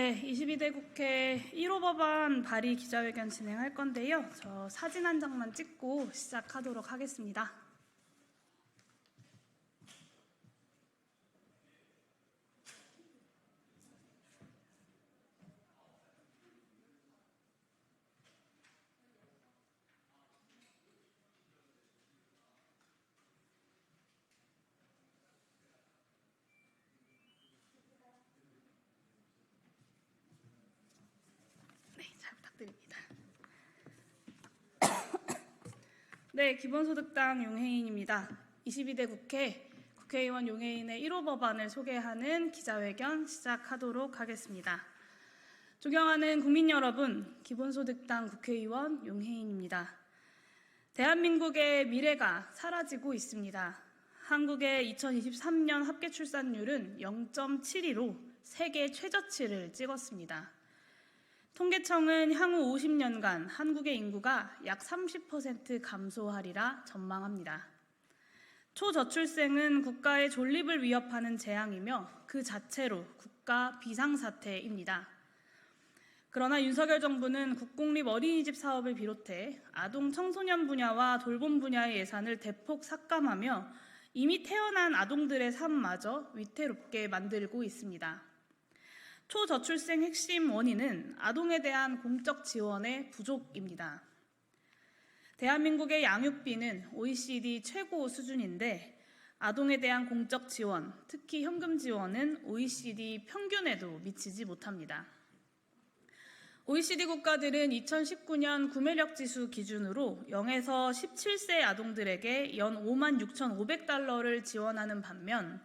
네, 22대 국회 1호 법안 발의 기자회견 진행할 건데요. 저 사진 한 장만 찍고 시작하도록 하겠습니다. 네, 잘 부탁드립니다. 네, 기본소득당 용혜인입니다. 22대 국회 국회의원 용혜인의 1호 법안을 소개하는 기자회견 시작하도록 하겠습니다. 존경하는 국민 여러분, 기본소득당 국회의원 용혜인입니다. 대한민국의 미래가 사라지고 있습니다. 한국의 2023년 합계 출산율은 0.72로 세계 최저치를 찍었습니다. 통계청은 향후 50년간 한국의 인구가 약 30% 감소하리라 전망합니다. 초저출생은 국가의 존립을 위협하는 재앙이며 그 자체로 국가 비상사태입니다. 그러나 윤석열 정부는 국공립 어린이집 사업을 비롯해 아동 청소년 분야와 돌봄 분야의 예산을 대폭 삭감하며 이미 태어난 아동들의 삶마저 위태롭게 만들고 있습니다. 초저출생 핵심 원인은 아동에 대한 공적 지원의 부족입니다. 대한민국의 양육비는 OECD 최고 수준인데 아동에 대한 공적 지원, 특히 현금 지원은 OECD 평균에도 미치지 못합니다. OECD 국가들은 2019년 구매력 지수 기준으로 0에서 17세 아동들에게 연 56,500달러를 지원하는 반면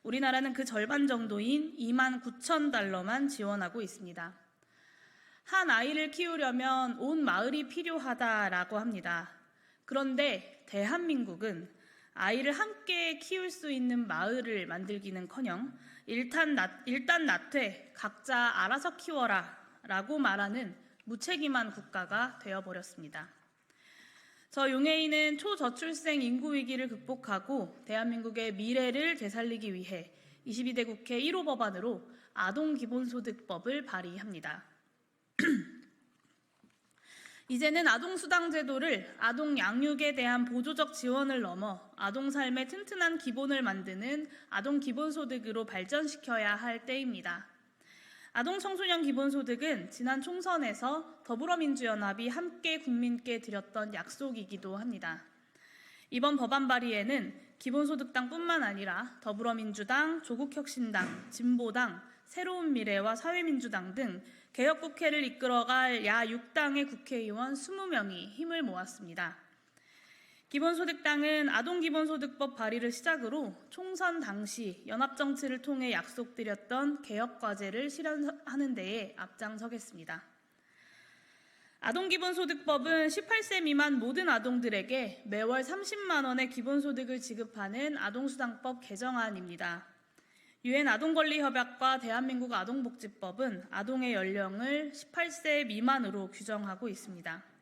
우리나라는 그 절반 정도인 29,000달러만 지원하고 있습니다. 한 아이를 키우려면 온 마을이 필요하다라고 합니다. 그런데 대한민국은 아이를 함께 키울 수 있는 마을을 만들기는커녕 일단 놔퇴 각자 알아서 키워라 라고 말하는 무책임한 국가가 되어버렸습니다. 저 용혜인은 초저출생 인구 위기를 극복하고 대한민국의 미래를 되살리기 위해 22대 국회 1호 법안으로 아동기본소득법을 발의합니다. 이제는 아동수당 제도를 아동 양육에 대한 보조적 지원을 넘어 아동 삶의 튼튼한 기본을 만드는 아동기본소득으로 발전시켜야 할 때입니다. 아동청소년 기본소득은 지난 총선에서 더불어민주연합이 함께 국민께 드렸던 약속이기도 합니다. 이번 법안 발의에는 기본소득당뿐만 아니라 더불어민주당, 조국혁신당, 진보당, 새로운미래와 사회민주당 등 개혁국회를 이끌어갈 야 6당의 국회의원 20명이 힘을 모았습니다. 기본소득당은 아동기본소득법 발의를 시작으로 총선 당시 연합정치를 통해 약속드렸던 개혁과제를 실현하는 데에 앞장서겠습니다. 아동기본소득법은 18세 미만 모든 아동들에게 매월 30만 원의 기본소득을 지급하는 아동수당법 개정안입니다. 유엔 아동권리협약과 대한민국 아동복지법은 아동의 연령을 18세 미만으로 규정하고 있습니다.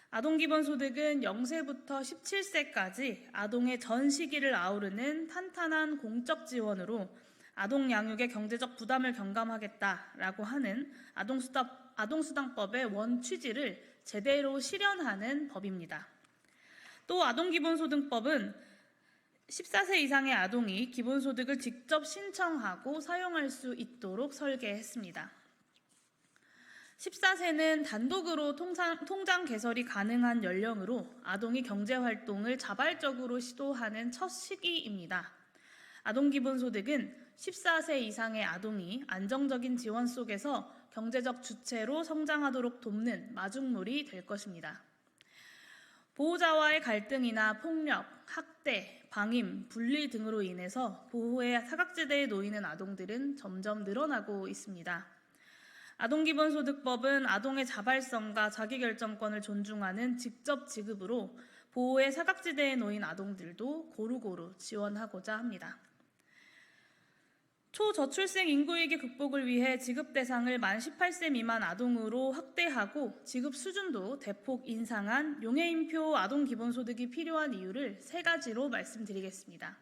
아동기본소득은 0세부터 17세까지 아동의 전 시기를 아우르는 탄탄한 공적 지원으로 아동 양육의 경제적 부담을 경감하겠다라고 하는 아동수당법의 원 취지를 제대로 실현하는 법입니다. 또 아동기본소득법은 14세 이상의 아동이 기본소득을 직접 신청하고 사용할 수 있도록 설계했습니다. 14세는 단독으로 통장 개설이 가능한 연령으로 아동이 경제활동을 자발적으로 시도하는 첫 시기입니다. 아동기본소득은 14세 이상의 아동이 안정적인 지원 속에서 경제적 주체로 성장하도록 돕는 마중물이 될 것입니다. 보호자와의 갈등이나 폭력, 학대, 방임, 분리 등으로 인해서 보호의 사각지대에 놓이는 아동들은 점점 늘어나고 있습니다. 아동기본소득법은 아동의 자발성과 자기결정권을 존중하는 직접 지급으로 보호의 사각지대에 놓인 아동들도 고루고루 지원하고자 합니다. 초저출생 인구위기 극복을 위해 지급 대상을 만 18세 미만 아동으로 확대하고 지급 수준도 대폭 인상한 용해인표 아동기본소득이 필요한 이유를 3가지로 말씀드리겠습니다.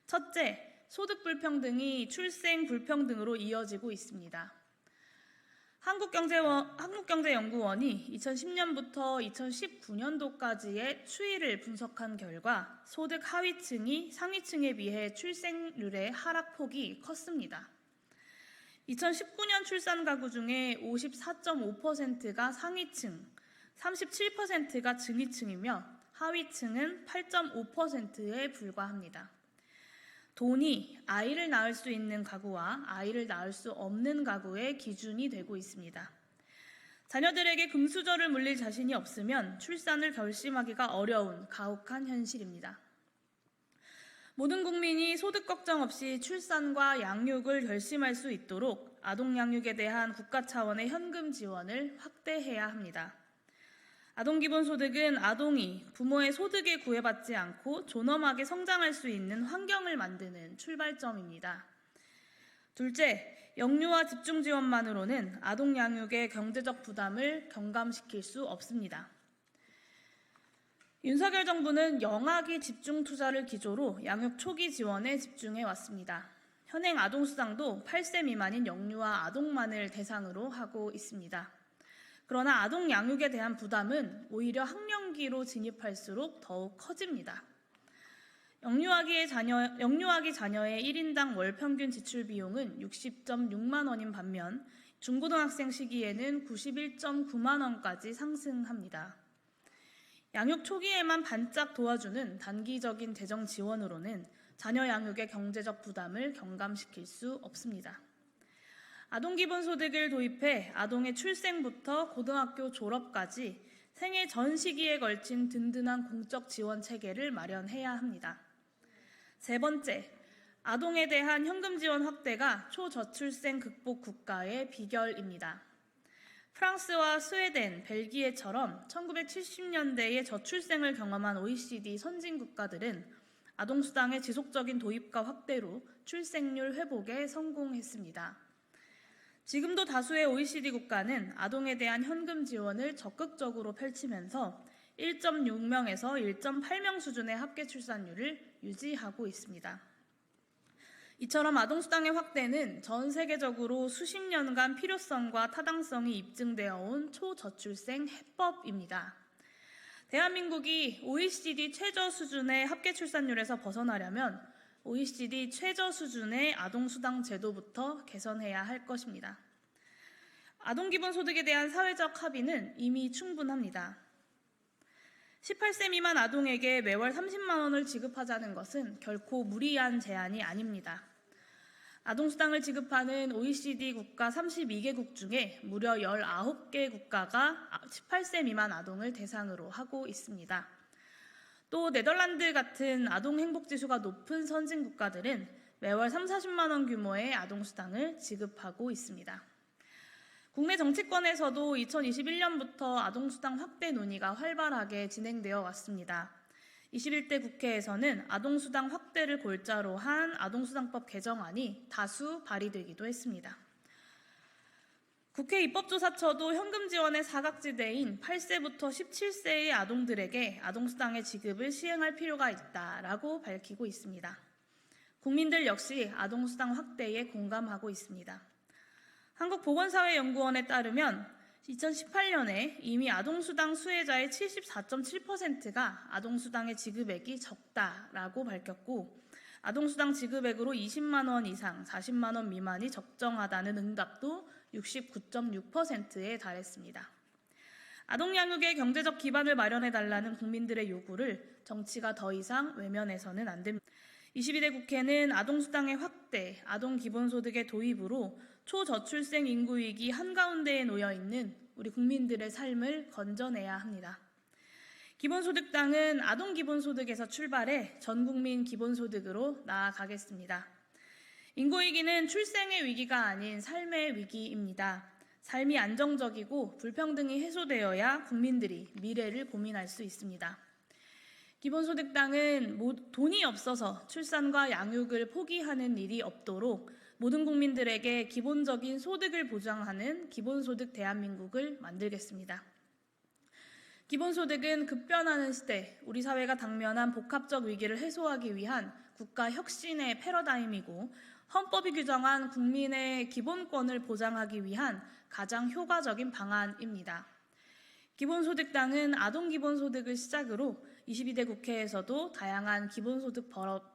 첫째, 소득 불평등이 출생 불평등으로 이어지고 있습니다. 한국경제연구원이 2010년부터 2019년도까지의 추이를 분석한 결과 소득 하위층이 상위층에 비해 출생률의 하락폭이 컸습니다. 2019년 출산 가구 중에 54.5%가 상위층, 37%가 중위층이며 하위층은 8.5%에 불과합니다. 돈이 아이를 낳을 수 있는 가구와 아이를 낳을 수 없는 가구의 기준이 되고 있습니다. 자녀들에게 금수저를 물릴 자신이 없으면 출산을 결심하기가 어려운 가혹한 현실입니다. 모든 국민이 소득 걱정 없이 출산과 양육을 결심할 수 있도록 아동 양육에 대한 국가 차원의 현금 지원을 확대해야 합니다. 아동기본소득은 아동이 부모의 소득에 구애받지 않고 존엄하게 성장할 수 있는 환경을 만드는 출발점입니다. 둘째, 영유아 집중 지원만으로는 아동 양육의 경제적 부담을 경감시킬 수 없습니다. 윤석열 정부는 영아기 집중 투자를 기조로 양육 초기 지원에 집중해 왔습니다. 현행 아동수당도 8세 미만인 영유아 아동만을 대상으로 하고 있습니다. 그러나 아동 양육에 대한 부담은 오히려 학령기로 진입할수록 더욱 커집니다. 영유아기 자녀의 1인당 월 평균 지출 비용은 60.6만 원인 반면 중고등학생 시기에는 91.9만 원까지 상승합니다. 양육 초기에만 반짝 도와주는 단기적인 재정 지원으로는 자녀 양육의 경제적 부담을 경감시킬 수 없습니다. 아동기본소득을 도입해 아동의 출생부터 고등학교 졸업까지 생애 전 시기에 걸친 든든한 공적 지원 체계를 마련해야 합니다. 세 번째, 아동에 대한 현금 지원 확대가 초저출생 극복 국가의 비결입니다. 프랑스와 스웨덴, 벨기에처럼 1970년대에 저출생을 경험한 OECD 선진 국가들은 아동수당의 지속적인 도입과 확대로 출생률 회복에 성공했습니다. 지금도 다수의 OECD 국가는 아동에 대한 현금 지원을 적극적으로 펼치면서 1.6명에서 1.8명 수준의 합계 출산율을 유지하고 있습니다. 이처럼 아동수당의 확대는 전 세계적으로 수십 년간 필요성과 타당성이 입증되어 온 초저출생 해법입니다. 대한민국이 OECD 최저 수준의 합계 출산율에서 벗어나려면 OECD 최저 수준의 아동수당 제도부터 개선해야 할 것입니다. 아동기본소득에 대한 사회적 합의는 이미 충분합니다. 18세 미만 아동에게 매월 30만 원을 지급하자는 것은 결코 무리한 제안이 아닙니다. 아동수당을 지급하는 OECD 국가 32개국 중에 무려 19개 국가가 18세 미만 아동을 대상으로 하고 있습니다. 또 네덜란드 같은 아동 행복지수가 높은 선진 국가들은 매월 3, 40만 원 규모의 아동수당을 지급하고 있습니다. 국내 정치권에서도 2021년부터 아동수당 확대 논의가 활발하게 진행되어 왔습니다. 21대 국회에서는 아동수당 확대를 골자로 한 아동수당법 개정안이 다수 발의되기도 했습니다. 국회 입법조사처도 현금 지원의 사각지대인 8세부터 17세의 아동들에게 아동수당의 지급을 시행할 필요가 있다라고 밝히고 있습니다. 국민들 역시 아동수당 확대에 공감하고 있습니다. 한국보건사회연구원에 따르면 2018년에 이미 아동수당 수혜자의 74.7%가 아동수당의 지급액이 적다라고 밝혔고 아동수당 지급액으로 20만 원 이상, 40만 원 미만이 적정하다는 응답도 69.6%에 달했습니다. 아동양육의 경제적 기반을 마련해달라는 국민들의 요구를 정치가 더 이상 외면해서는 안 됩니다. 22대 국회는 아동수당의 확대, 아동기본소득의 도입으로 초저출생 인구위기 한가운데에 놓여있는 우리 국민들의 삶을 건져내야 합니다. 기본소득당은 아동기본소득에서 출발해 전국민 기본소득으로 나아가겠습니다. 인구위기는 출생의 위기가 아닌 삶의 위기입니다. 삶이 안정적이고 불평등이 해소되어야 국민들이 미래를 고민할 수 있습니다. 기본소득당은 돈이 없어서 출산과 양육을 포기하는 일이 없도록 모든 국민들에게 기본적인 소득을 보장하는 기본소득 대한민국을 만들겠습니다. 기본소득은 급변하는 시대, 우리 사회가 당면한 복합적 위기를 해소하기 위한 국가 혁신의 패러다임이고 헌법이 규정한 국민의 기본권을 보장하기 위한 가장 효과적인 방안입니다. 기본소득당은 아동기본소득을 시작으로 22대 국회에서도 다양한 기본소득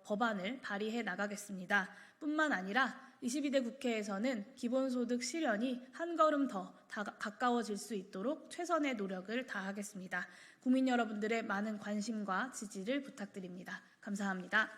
법안을 발의해 나가겠습니다. 뿐만 아니라 22대 국회에서는 기본소득 실현이 한 걸음 더 가까워질 수 있도록 최선의 노력을 다하겠습니다. 국민 여러분들의 많은 관심과 지지를 부탁드립니다. 감사합니다.